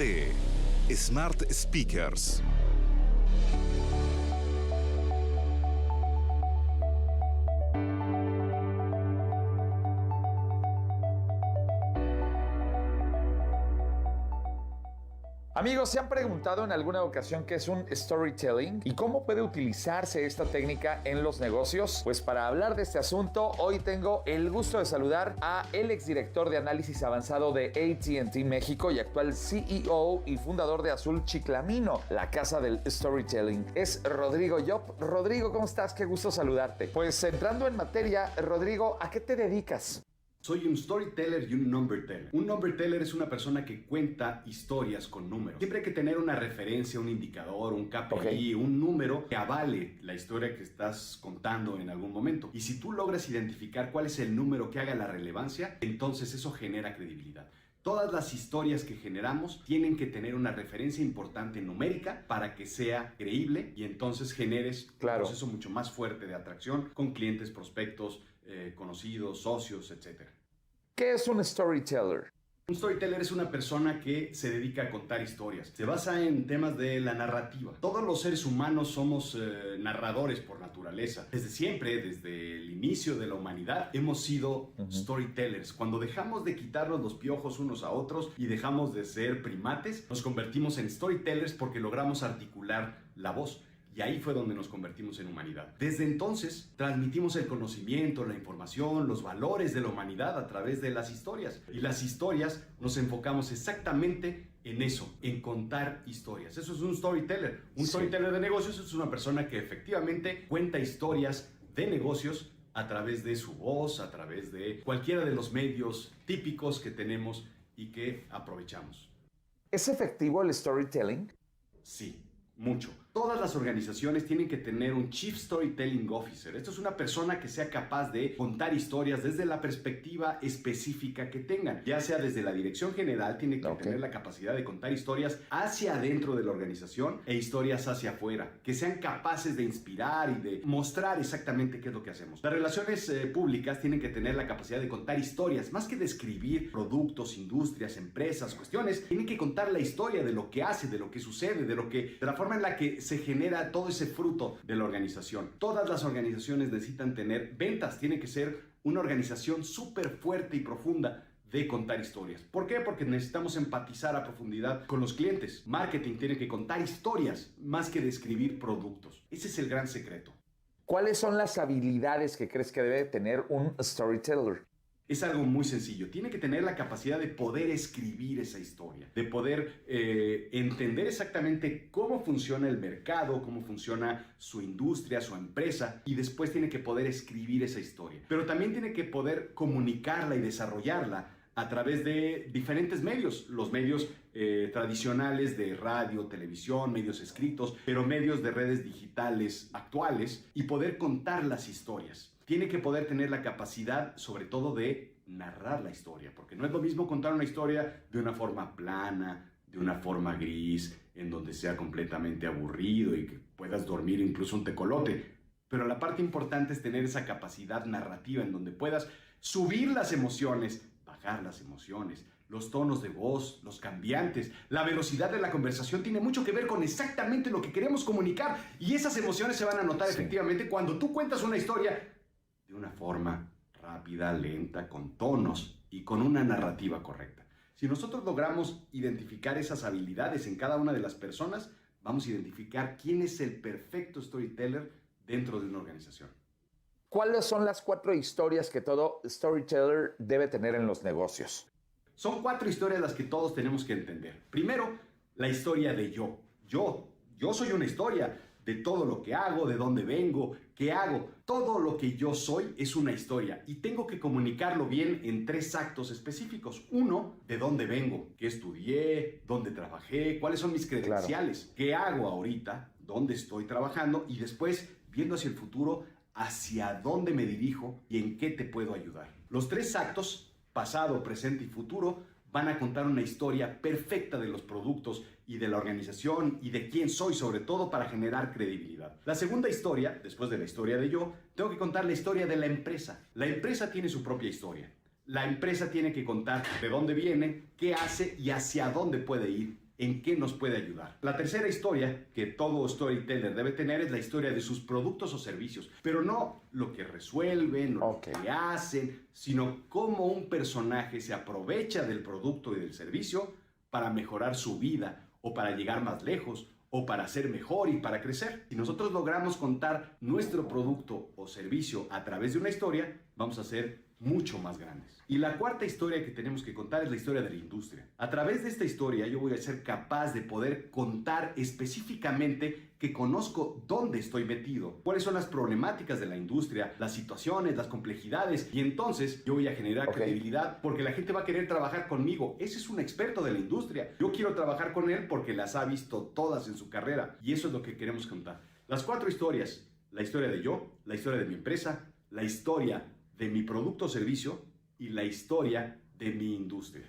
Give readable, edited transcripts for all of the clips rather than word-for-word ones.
de Smart Speakers. Amigos, ¿se han preguntado en alguna ocasión qué es un storytelling y cómo puede utilizarse esta técnica en los negocios? Pues para hablar de este asunto, hoy tengo el gusto de saludar a el exdirector de análisis avanzado de AT&T México y actual CEO y fundador de Azul Chiclamino, la casa del storytelling. Es Rodrigo Llop. Rodrigo, ¿cómo estás? Qué gusto saludarte. Pues entrando en materia, Rodrigo, ¿a qué te dedicas? Soy un storyteller y un number teller. Un number teller es una persona que cuenta historias con números. Siempre hay que tener una referencia, un indicador, un KPI, un número que avale la historia que estás contando en algún momento. Y si tú logras identificar cuál es el número que haga la relevancia, entonces eso genera credibilidad. Todas las historias que generamos tienen que tener una referencia importante numérica para que sea creíble y entonces generes un proceso mucho más fuerte de atracción con clientes, prospectos, conocidos, socios, etc. ¿Qué es un storyteller? Un storyteller es una persona que se dedica a contar historias. Se basa en temas de la narrativa. Todos los seres humanos somos narradores por naturaleza. Desde siempre, desde el inicio de la humanidad, hemos sido storytellers. Cuando dejamos de quitarnos los piojos unos a otros y dejamos de ser primates, nos convertimos en storytellers porque logramos articular la voz. Y ahí fue donde nos convertimos en humanidad. Desde entonces, transmitimos el conocimiento, la información, los valores de la humanidad a través de las historias. Y las historias nos enfocamos exactamente en eso, en contar historias. Eso es un storyteller. Un storyteller de negocios es una persona que efectivamente cuenta historias de negocios a través de su voz, a través de cualquiera de los medios típicos que tenemos y que aprovechamos. ¿Es efectivo el storytelling? Sí. Mucho. Todas las organizaciones tienen que tener un Chief Storytelling Officer. Esto es una persona que sea capaz de contar historias desde la perspectiva específica que tengan. Ya sea desde la dirección general, tiene que tener la capacidad de contar historias hacia adentro de la organización e historias hacia afuera, que sean capaces de inspirar y de mostrar exactamente qué es lo que hacemos. Las relaciones públicas tienen que tener la capacidad de contar historias, más que de escribir productos, industrias, empresas, cuestiones. Tienen que contar la historia de lo que hace, de lo que sucede, de la forma en la que se genera todo ese fruto de la organización. Todas las organizaciones necesitan tener ventas, tiene que ser una organización súper fuerte y profunda de contar historias. ¿Por qué? Porque necesitamos empatizar a profundidad con los clientes. Marketing tiene que contar historias más que describir productos. Ese es el gran secreto. ¿Cuáles son las habilidades que crees que debe tener un storyteller? Es algo muy sencillo. Tiene que tener la capacidad de poder escribir esa historia, de poder entender exactamente cómo funciona el mercado, cómo funciona su industria, su empresa, y después tiene que poder escribir esa historia. Pero también tiene que poder comunicarla y desarrollarla a través de diferentes medios, los medios tradicionales de radio, televisión, medios escritos, pero medios de redes digitales actuales, y poder contar las historias. Tiene que poder tener la capacidad, sobre todo, de narrar la historia, porque no es lo mismo contar una historia de una forma plana, de una forma gris, en donde sea completamente aburrido y que puedas dormir incluso un tecolote. Pero la parte importante es tener esa capacidad narrativa en donde puedas subir las emociones, bajar las emociones, los tonos de voz, los cambiantes, la velocidad de la conversación tiene mucho que ver con exactamente lo que queremos comunicar, y esas emociones se van a notar efectivamente cuando tú cuentas una historia de una forma rápida, lenta, con tonos y con una narrativa correcta. Si nosotros logramos identificar esas habilidades en cada una de las personas, vamos a identificar quién es el perfecto storyteller dentro de una organización. ¿Cuáles son las 4 historias que todo storyteller debe tener en los negocios? Son 4 historias las que todos tenemos que entender. Primero, la historia de yo. Yo soy una historia de todo lo que hago, de dónde vengo, qué hago. Todo lo que yo soy es una historia y tengo que comunicarlo bien en 3 actos específicos. 1, de dónde vengo, qué estudié, dónde trabajé, cuáles son mis credenciales, qué hago ahorita, dónde estoy trabajando, y después, viendo hacia el futuro, hacia dónde me dirijo y en qué te puedo ayudar. Los 3 actos, pasado, presente y futuro, van a contar una historia perfecta de los productos y de la organización y de quién soy, sobre todo para generar credibilidad. La segunda historia, después de la historia de yo, tengo que contar la historia de la empresa. La empresa tiene su propia historia. La empresa tiene que contar de dónde viene, qué hace y hacia dónde puede ir. en qué nos puede ayudar. La tercera historia que todo storyteller debe tener es la historia de sus productos o servicios, pero no lo que resuelven o lo que hacen, sino cómo un personaje se aprovecha del producto y del servicio para mejorar su vida o para llegar más lejos o para ser mejor y para crecer. Si nosotros logramos contar nuestro producto o servicio a través de una historia, vamos a ser mucho más grandes. Y la cuarta historia que tenemos que contar es la historia de la industria. A través de esta historia yo voy a ser capaz de poder contar específicamente que conozco dónde estoy metido, cuáles son las problemáticas de la industria, las situaciones, las complejidades, y entonces yo voy a generar credibilidad porque la gente va a querer trabajar conmigo. Ese es un experto de la industria. Yo quiero trabajar con él porque las ha visto todas en su carrera, y eso es lo que queremos contar. Las cuatro historias: la historia de yo, la historia de mi empresa, la historia de mi producto o servicio y la historia de mi industria.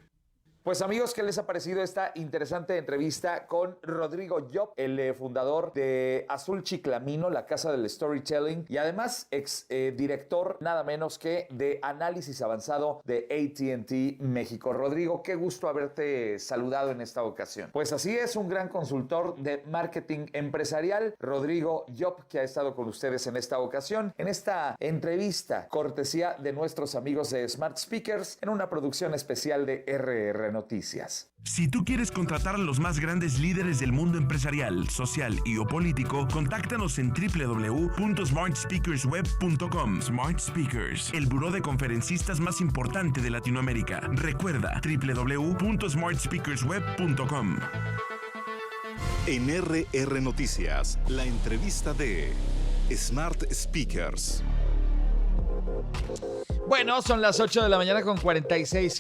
Pues amigos, ¿qué les ha parecido esta interesante entrevista con Rodrigo Llop, el fundador de Azul Chiclamino, la casa del storytelling, y además ex director nada menos que de análisis avanzado de AT&T México? Rodrigo, qué gusto haberte saludado en esta ocasión. Pues así es, un gran consultor de marketing empresarial, Rodrigo Llop, que ha estado con ustedes en esta ocasión, en esta entrevista cortesía de nuestros amigos de Smart Speakers, en una producción especial de RR Noticias. Si tú quieres contratar a los más grandes líderes del mundo empresarial, social y o político, contáctanos en www.smartspeakersweb.com. Smart Speakers, el buró de conferencistas más importante de Latinoamérica. Recuerda, www.smartspeakersweb.com. En RR Noticias, la entrevista de Smart Speakers. Bueno, son las 8 de la mañana con 46